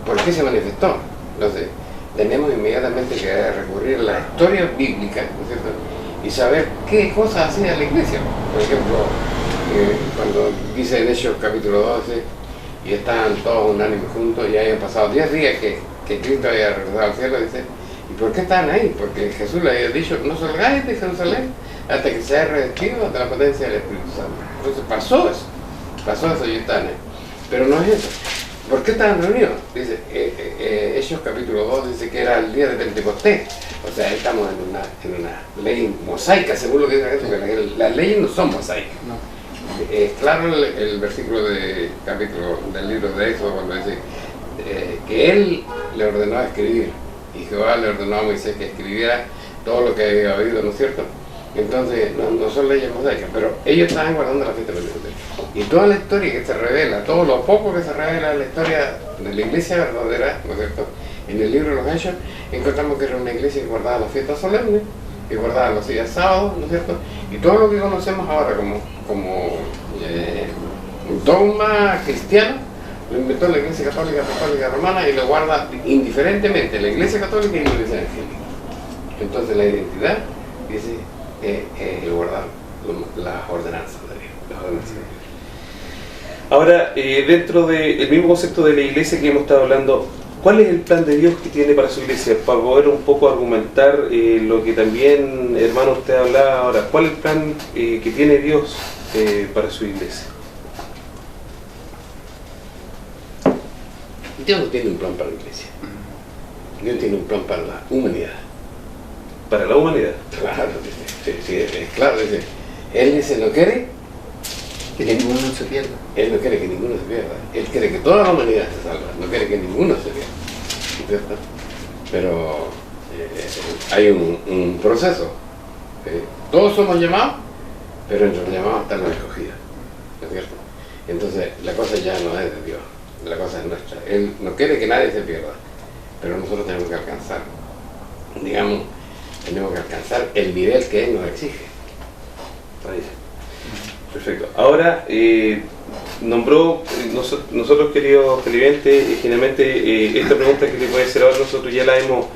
¿por qué se manifestó? Entonces, tenemos inmediatamente que recurrir a la historia bíblica, ¿no es cierto?, y saber qué cosas hacía la iglesia. Por ejemplo, cuando dice en Hechos capítulo 12, y estaban todos unánime juntos, y habían pasado 10 días que Cristo había regresado al cielo, dice, ¿y por qué estaban ahí? Porque Jesús le había dicho, no salgáis de Jerusalén hasta que se haya revestido de la potencia del Espíritu Santo. Entonces pasó eso y están ahí. Pero no es eso. ¿Por qué estaban reunidos? Dice, Hechos capítulo 2 dice que era el día de Pentecostés. O sea, estamos en una ley mosaica, según lo que dice Jesús, que las leyes no son mosaicas. No. Es claro el versículo del libro de Éxodo, cuando dice que él le ordenó a escribir, y Jehová le ordenó a Moisés que escribiera todo lo que había oído, ¿no es cierto? Entonces, no son leyes mosaicas, pero ellos estaban guardando la fiesta de Pentecostés. Y toda la historia que se revela, todo lo poco que se revela en la historia de la iglesia verdadera, ¿no es cierto?, en el libro de los Hechos, encontramos que era una iglesia que guardaba las fiestas solemnes, que guardaba los días sábados, ¿no es cierto?, y todo lo que conocemos ahora como dogma cristiano, lo inventó la Iglesia Católica Romana, y lo guarda indiferentemente la Iglesia Católica y la Iglesia Evangélica. Entonces la identidad dice el guardar las ordenanzas de Dios, las ordenanzas de Dios. Ahora, dentro del mismo concepto de la iglesia que hemos estado hablando, ¿cuál es el plan de Dios que tiene para su iglesia? Para poder un poco argumentar lo que también, hermano, usted hablaba ahora. ¿Cuál es el plan que tiene Dios para su iglesia? Dios no tiene un plan para la iglesia. Dios tiene un plan para la humanidad. Para la humanidad. Claro, dice, sí, es claro, dice. Él dice, no quiere Que ninguno se pierda. Él no quiere que ninguno se pierda. Él quiere que toda la humanidad se salva. No quiere que ninguno se pierda. ¿Cierto? Pero hay un proceso. Todos somos llamados, pero entre los llamados están los escogidos. ¿No es cierto? Entonces, la cosa ya no es de Dios. La cosa es nuestra. Él no quiere que nadie se pierda. Pero nosotros tenemos que alcanzar. Digamos, tenemos que alcanzar el nivel que Él nos exige. Ahí. Perfecto. Ahora, nombró nosotros, queridos televidentes, generalmente esta pregunta que le puede hacer ahora, nosotros ya la hemos,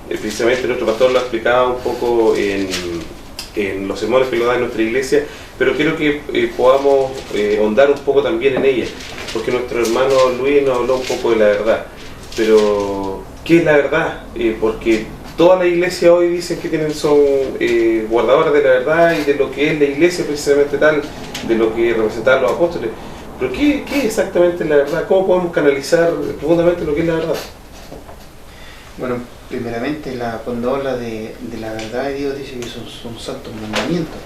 precisamente nuestro pastor lo ha explicado un poco en los sermones que lo da en nuestra iglesia, pero quiero que podamos ahondar un poco también en ella, porque nuestro hermano Luis nos habló un poco de la verdad. Pero, ¿qué es la verdad? Porque toda la iglesia hoy dicen que son guardadoras de la verdad y de lo que es la iglesia precisamente tal, de lo que representan los apóstoles. Pero ¿qué es exactamente la verdad? ¿Cómo podemos canalizar profundamente lo que es la verdad? Bueno, primeramente cuando habla de la verdad de Dios dice que son santos mandamientos.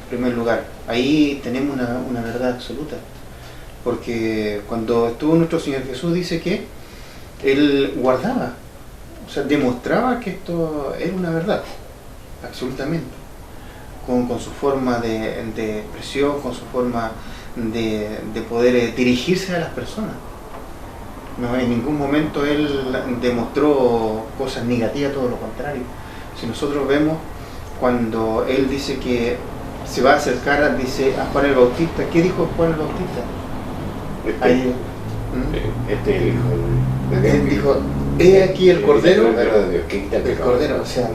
En primer lugar, ahí tenemos una verdad absoluta. Porque cuando estuvo nuestro Señor Jesús dice que Él guardaba, o sea, demostraba que esto era una verdad, absolutamente. Con su forma de expresión, con su forma de poder dirigirse a las personas. No, en ningún momento Él demostró cosas negativas, todo lo contrario. Si nosotros vemos cuando Él dice que se va a acercar, dice a Juan el Bautista, ¿qué dijo Juan el Bautista? Ahí, Este es el hijo de Él dijo, he aquí el Cordero, de Dios, que quita el el pecado. Cordero, o sea,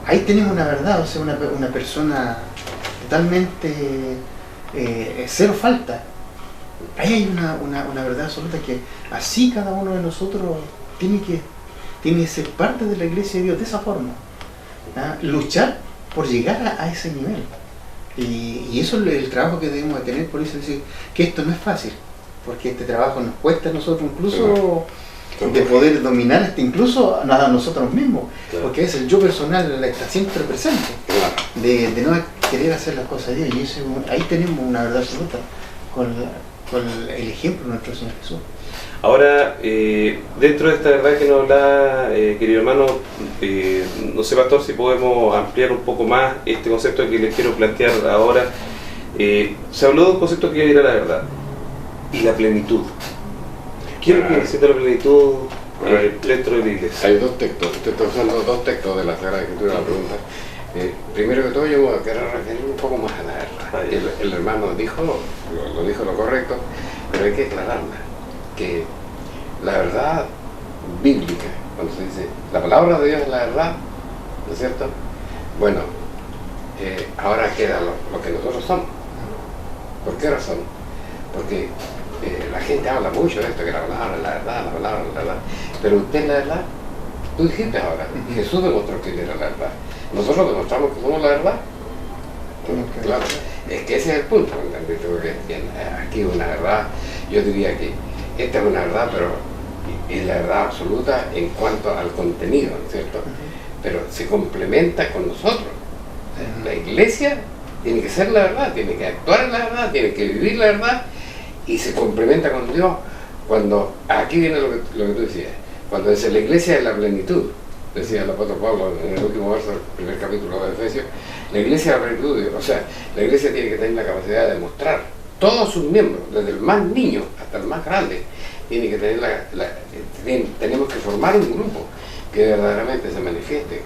ahí tenemos una verdad, o sea, una persona totalmente cero falta. Ahí hay una verdad absoluta que así cada uno de nosotros tiene que ser parte de la iglesia de Dios de esa forma. ¿Ah? Luchar por llegar a ese nivel. Y eso es el trabajo que debemos de tener, por eso decir que esto no es fácil, porque este trabajo nos cuesta a nosotros incluso de poder dominar incluso a nosotros mismos, porque es el yo personal está siempre presente, de no querer hacer las cosas de Dios, y eso, ahí tenemos una verdad absoluta con el ejemplo de nuestro Señor Jesús. Ahora, dentro de esta verdad que nos habla, querido hermano, no sé, pastor, si podemos ampliar un poco más este concepto que les quiero plantear ahora. Se habló de un concepto que era la verdad y la plenitud. ¿Qué es lo que necesita la plenitud dentro de la iglesia? Hay dos textos, estoy usando dos textos de la Sagrada Escritura, la pregunta. Primero que todo, yo voy a querer referir un poco más a la verdad. El hermano dijo lo dijo lo correcto, pero hay que aclararla. Que la verdad bíblica, cuando se dice la palabra de Dios es la verdad, ¿no es cierto? Bueno, ahora queda lo que nosotros somos. ¿Por qué razón? Porque la gente habla mucho de esto, que la palabra es la verdad, la palabra es la verdad. Pero usted es la verdad. Tú dijiste ahora, Jesús demostró que él era la verdad. Nosotros demostramos que somos la verdad. Claro, es que ese es el punto, ¿entendiste? Porque aquí una verdad, yo diría que esta es una verdad, pero es la verdad absoluta en cuanto al contenido, ¿no es cierto? Pero se complementa con nosotros. La iglesia tiene que ser la verdad, tiene que actuar en la verdad, tiene que vivir la verdad y se complementa con Dios. Cuando, aquí viene lo que tú decías, cuando dice la iglesia es la plenitud, decía el apóstol Pablo en el último verso del primer capítulo de Efesios, la iglesia es la plenitud de Dios. O sea, la iglesia tiene que tener la capacidad de demostrar todos sus miembros, desde el más niño hasta el más grande, tiene que tener tenemos que formar un grupo que verdaderamente se manifieste.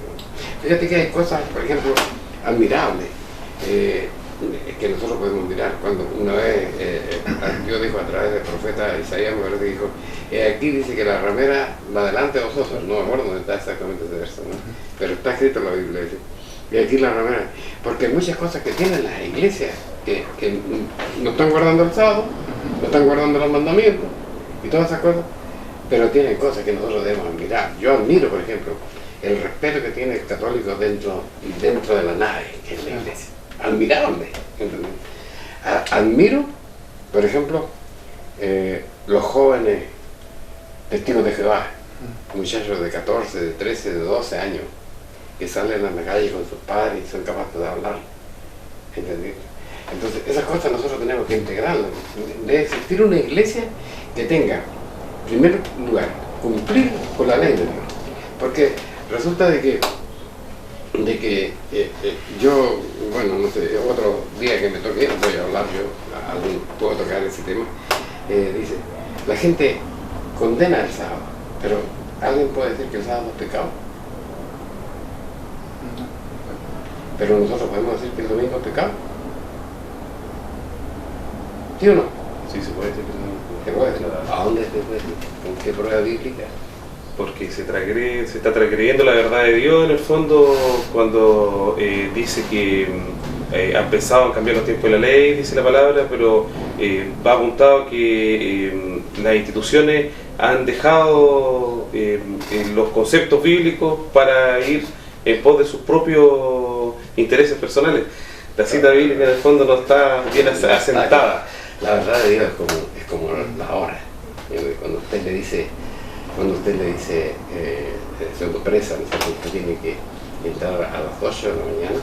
Fíjate que hay cosas, por ejemplo, admirables, que nosotros podemos mirar. Cuando una vez Dios dijo a través del profeta Isaías, me parece que dijo, aquí dice que la ramera va delante de vosotros, no me acuerdo dónde está exactamente ese verso, ¿no? Pero está escrito en la Biblia, dice, y aquí la ramera, porque hay muchas cosas que tienen las iglesias que no están guardando el sábado, no están guardando los mandamientos y todas esas cosas, pero tienen cosas que nosotros debemos admirar. Yo admiro, por ejemplo, el respeto que tiene el católico dentro de la nave, que es la iglesia. Admirable, ¿entendés? Admiro, por ejemplo, los jóvenes testigos de Jehová, muchachos de 14, de 13, de 12 años, que salen a la calle con sus padres y son capaces de hablar. ¿Entendés? Entonces, esas cosas nosotros tenemos que integrarlas. Debe existir una iglesia que tenga, en primer lugar, cumplir con la ley de Dios. Porque resulta de que yo, bueno, no sé, otro día que me toque, voy a hablar yo, puedo tocar ese tema, dice, la gente condena el sábado, pero ¿alguien puede decir que el sábado es pecado? Pero nosotros podemos decir que el domingo es pecado. ¿Sí o no? Sí, se puede decir que ¿Se puede decir? ¿A dónde se puede decir? ¿Con qué prueba bíblica? porque se está transgrediendo la verdad de Dios en el fondo cuando dice que han pensado en cambiar los tiempos de la ley, dice la palabra, pero va apuntado que las instituciones han dejado los conceptos bíblicos para ir en pos de sus propios intereses personales. La cita bíblica en el fondo no está bien asentada. La verdad de Dios es como la hora. Cuando usted le dice siendo presa, usted tiene que entrar a las 8 de la mañana,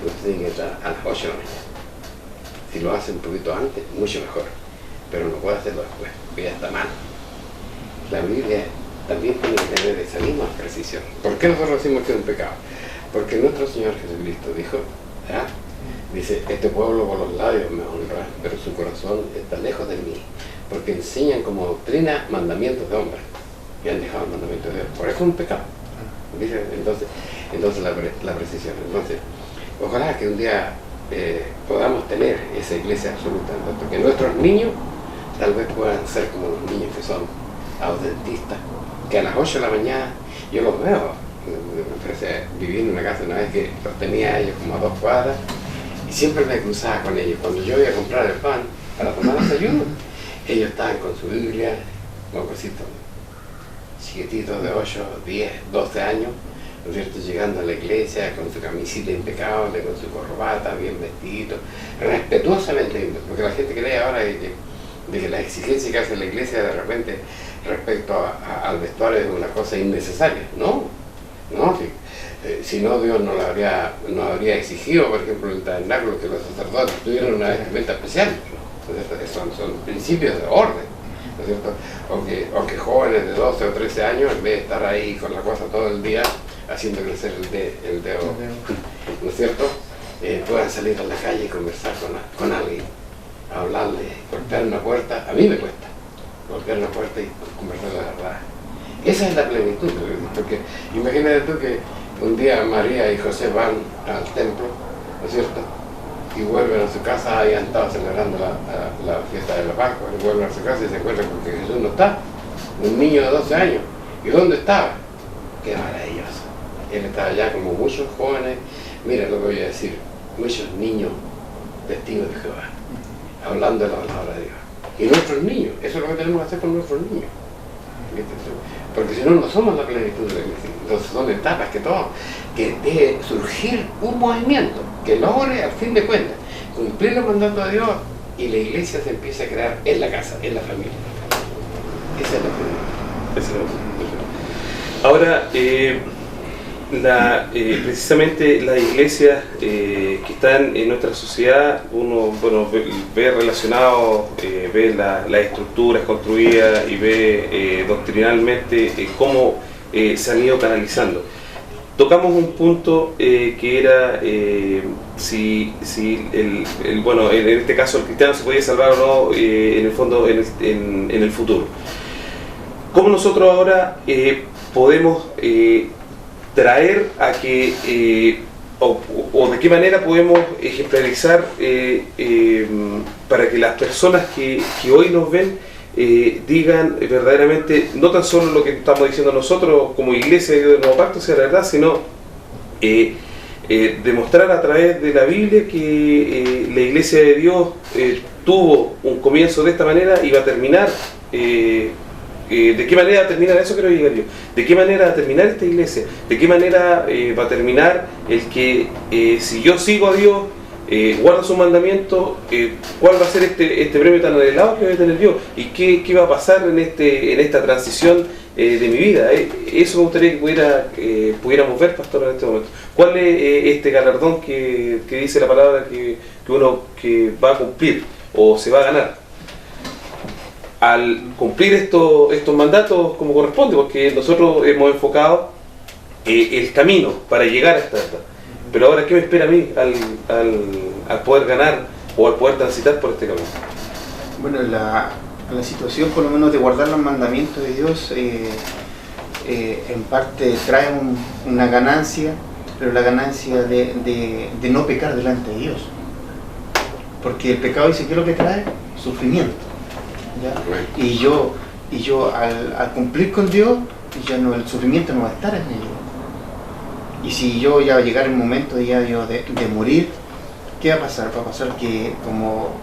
usted tiene que entrar a las 8 de la mañana. Si lo hace un poquito antes, mucho mejor, pero no puede hacerlo después, porque ya está mal. La Biblia también tiene que tener esa misma precisión. ¿Por qué nosotros decimos que es un pecado? Porque nuestro Señor Jesucristo dijo, dice, este pueblo por los labios me honra, pero su corazón está lejos de mí, porque enseñan como doctrina mandamientos de hombres y han dejado el mandamiento de Dios. Por eso es un pecado. ¿Dice? Entonces la precisión. Entonces, ojalá que un día podamos tener esa iglesia absoluta, porque nuestros niños tal vez puedan ser como los niños que son adventistas, que a las 8 de la mañana yo los veo. Viví en una casa una vez que los tenía a ellos como a 2 cuadras y siempre me cruzaba con ellos. Cuando yo iba a comprar el pan para tomar desayuno, ellos estaban con su Biblia, mocositos chiquititos de 8, 10, 12 años, ¿no es cierto?, llegando a la iglesia con su camisita impecable, con su corbata, bien vestido, respetuosamente, porque la gente cree ahora de que la exigencia que hace la iglesia de repente respecto al vestuario es una cosa innecesaria. No, si no, Dios no habría exigido, por ejemplo, el tabernáculo, que los sacerdotes tuvieran una vestimenta especial. Son principios de orden, ¿no es cierto? O que jóvenes de 12 o 13 años, en vez de estar ahí con la cosa todo el día haciendo crecer el dedo, ¿no es cierto?, puedan salir a la calle y conversar con alguien, hablarle, golpear una puerta. A mí me cuesta golpear una puerta y conversar la verdad. Esa es la plenitud, porque imagínate tú que un día María y José van al templo, ¿no es cierto?, y vuelven a su casa, y han estado celebrando la fiesta de la Pascua, y vuelven a su casa y se encuentran con que Jesús no está, un niño de 12 años. ¿Y dónde estaba? Qué maravilloso. Él estaba allá como muchos jóvenes, mira lo que voy a decir, muchos niños testigos de Jehová, hablando de la palabra de Dios. Y nuestros niños, eso es lo que tenemos que hacer con nuestros niños. Porque si no, no somos la plenitud de la iglesia. Entonces son etapas que debe surgir un movimiento que logre, al fin de cuentas, cumplir los mandatos de Dios, y la iglesia se empieza a crear en la casa, en la familia. Esa es la Ahora, precisamente las iglesias que están en nuestra sociedad, uno ve relacionado, ve las estructuras construidas y ve doctrinalmente cómo se han ido canalizando. Tocamos un punto que era si en este caso el cristiano se podía salvar o no, en el fondo en el futuro. ¿Cómo nosotros ahora podemos traer a que, o de qué manera podemos ejemplarizar para que las personas que hoy nos ven digan verdaderamente, no tan solo lo que estamos diciendo nosotros como iglesia de Dios del Nuevo Pacto sea la verdad, sino demostrar a través de la Biblia que la iglesia de Dios tuvo un comienzo de esta manera y va a terminar. ¿De qué manera va a terminar? Eso quiero llegar yo. ¿De qué manera va a terminar esta iglesia? ¿De qué manera va a terminar el que si yo sigo a Dios guarda sus mandamientos, ¿cuál va a ser este premio tan anhelado que va a tener Dios? ¿Y qué va a pasar en esta transición de mi vida? Eso me gustaría que pudiéramos ver, pastor, en este momento. ¿Cuál es este galardón que dice la palabra que uno que va a cumplir o se va a ganar al cumplir estos mandatos como corresponde? Porque nosotros hemos enfocado el camino para llegar a esta etapa. Pero ahora, ¿qué me espera a mí al poder ganar o al poder transitar por este camino? Bueno, la situación por lo menos de guardar los mandamientos de Dios en parte trae una ganancia, pero la ganancia de no pecar delante de Dios. Porque el pecado dice que es lo que trae sufrimiento, ¿ya? Y yo al cumplir con Dios, ya no, el sufrimiento no va a estar en mí. Y si yo ya va a llegar el momento de morir, ¿qué va a pasar? Va a pasar que, como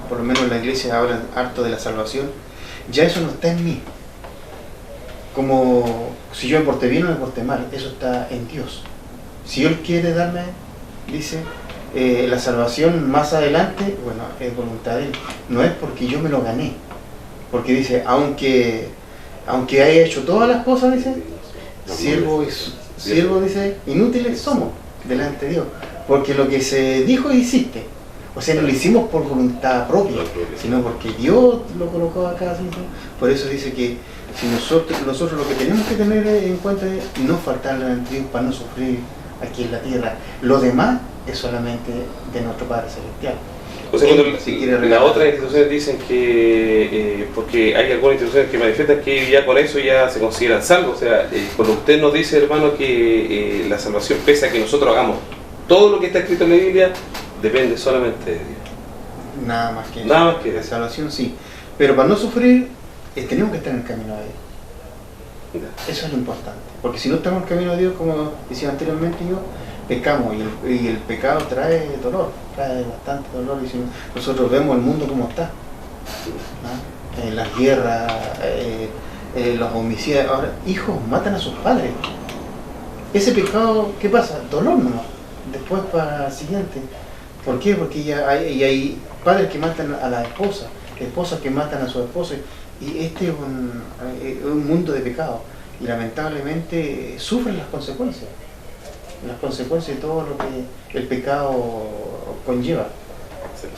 por lo menos la iglesia habla harto de la salvación, ya eso no está en mí. Como si yo me porté bien o me porté mal, eso está en Dios. Si Él quiere darme, dice, la salvación más adelante, bueno, es voluntad de Él. No es porque yo me lo gané. Porque dice, aunque haya hecho todas las cosas, dice, siervo, dice, inútiles somos delante de Dios, porque lo que se dijo hiciste, o sea, no lo hicimos por voluntad propia, sino porque Dios lo colocó acá, ¿sí? Por eso dice que si nosotros lo que tenemos que tener en cuenta es no faltarle a Dios para no sufrir aquí en la tierra. Lo demás es solamente de nuestro Padre Celestial. O sea, cuando las otras instituciones dicen que, porque hay algunas instituciones que manifiestan que ya con eso ya se consideran salvos, o sea, cuando usted nos dice, hermano, que la salvación, pese a que nosotros hagamos todo lo que está escrito en la Biblia, depende solamente de Dios. Nada más que Nada más que la salvación, sí. Pero para no sufrir, tenemos que estar en el camino de Dios. Eso es lo importante. Porque si no estamos en el camino de Dios, como decía anteriormente yo, pecamos y el pecado trae dolor, trae bastante dolor. Y si nosotros vemos el mundo como está, ¿no? Las guerras, los homicidios, ahora hijos matan a sus padres. Ese pecado, ¿qué pasa? Dolor nomás, después para el siguiente. ¿Por qué? Porque ya hay padres que matan a la esposa, esposas que matan a su esposa, y este es un mundo de pecado, y lamentablemente sufren las consecuencias de todo lo que el pecado conlleva. Sí.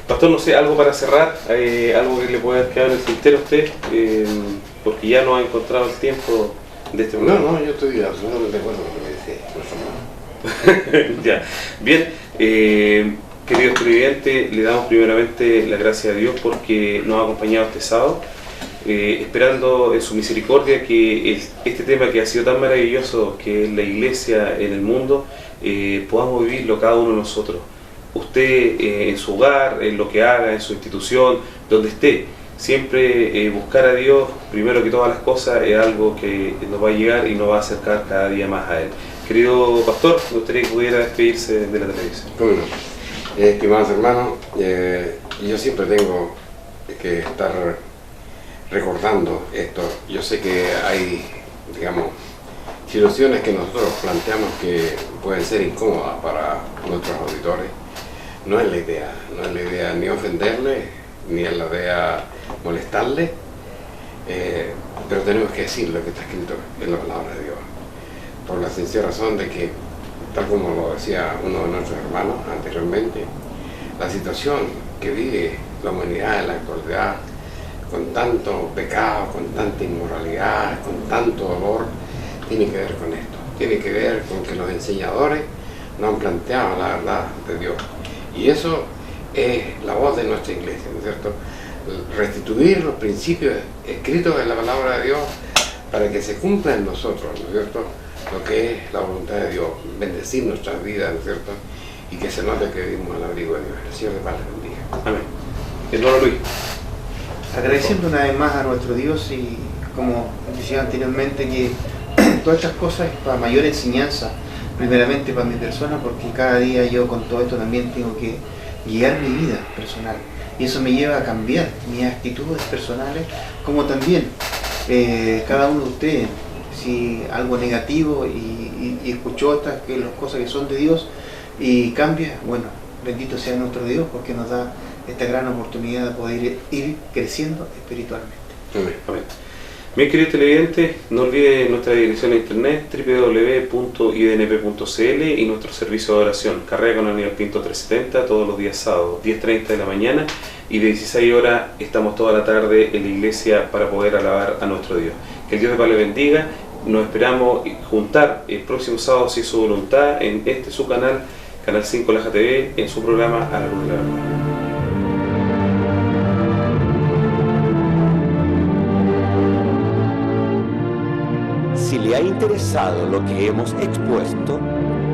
Pastor, no sé, algo para cerrar, algo que le pueda quedar en el tintero a usted, porque ya no ha encontrado el tiempo de este momento. No, yo estoy absolutamente de acuerdo con lo que dice nuestro hermano. Ya, bien, querido televidente, le damos primeramente la gracia a Dios porque nos ha acompañado este sábado, esperando en su misericordia que este tema que ha sido tan maravilloso, que es la iglesia en el mundo, podamos vivirlo cada uno de nosotros. Usted en su hogar, en lo que haga, en su institución, donde esté, siempre buscar a Dios, primero que todas las cosas, es algo que nos va a llegar y nos va a acercar cada día más a Él. Querido pastor, me gustaría que pudiera despedirse de la televisión. ¿Cómo no? Estimados hermanos, yo siempre tengo que estar recordando esto. Yo sé que hay, digamos, situaciones que nosotros planteamos que pueden ser incómodas para nuestros auditores. No es la idea ni ofenderle, ni es la idea molestarle, pero tenemos que decir lo que está escrito en la palabra de Dios, por la sencilla razón de que, tal como lo decía uno de nuestros hermanos anteriormente, la situación que vive la humanidad en la actualidad, con tanto pecado, con tanta inmoralidad, con tanto dolor, tiene que ver con esto. Tiene que ver con que los enseñadores no han planteado la verdad de Dios. Y eso es la voz de nuestra iglesia, ¿no es cierto? Restituir los principios escritos en la palabra de Dios para que se cumpla en nosotros, ¿no es cierto?, lo que es la voluntad de Dios, bendecir nuestras vidas, ¿no es cierto?, y que se note que vivimos al abrigo de Dios. El Señor de paz les bendiga. Amén. Hermano Luis. Agradeciendo una vez más a nuestro Dios, y como decía anteriormente, que todas estas cosas es para mayor enseñanza, primeramente para mi persona, porque cada día yo con todo esto también tengo que guiar mi vida personal, y eso me lleva a cambiar mis actitudes personales, como también cada uno de ustedes, si algo negativo y escuchó estas las cosas que son de Dios y cambia, bueno, bendito sea nuestro Dios porque nos da esta gran oportunidad de poder ir creciendo espiritualmente. Amén. Bien, queridos televidentes, no olviden nuestra dirección de internet www.idnp.cl y nuestro servicio de oración, Carrera con Aníbal Pinto 370, todos los días sábados, 10:30 de la mañana, y de 16 horas estamos toda la tarde en la iglesia para poder alabar a nuestro Dios. Que el Dios de paz le bendiga. Nos esperamos juntar el próximo sábado, si es su voluntad, en su canal, Canal 5 Laja TV, en su programa A la Luz de la Verdad. Si le ha interesado lo que hemos expuesto,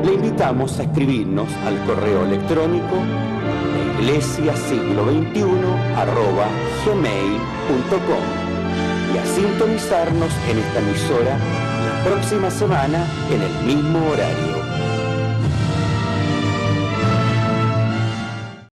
le invitamos a escribirnos al correo electrónico iglesiasiglo21@gmail.com y a sintonizarnos en esta emisora la próxima semana en el mismo horario.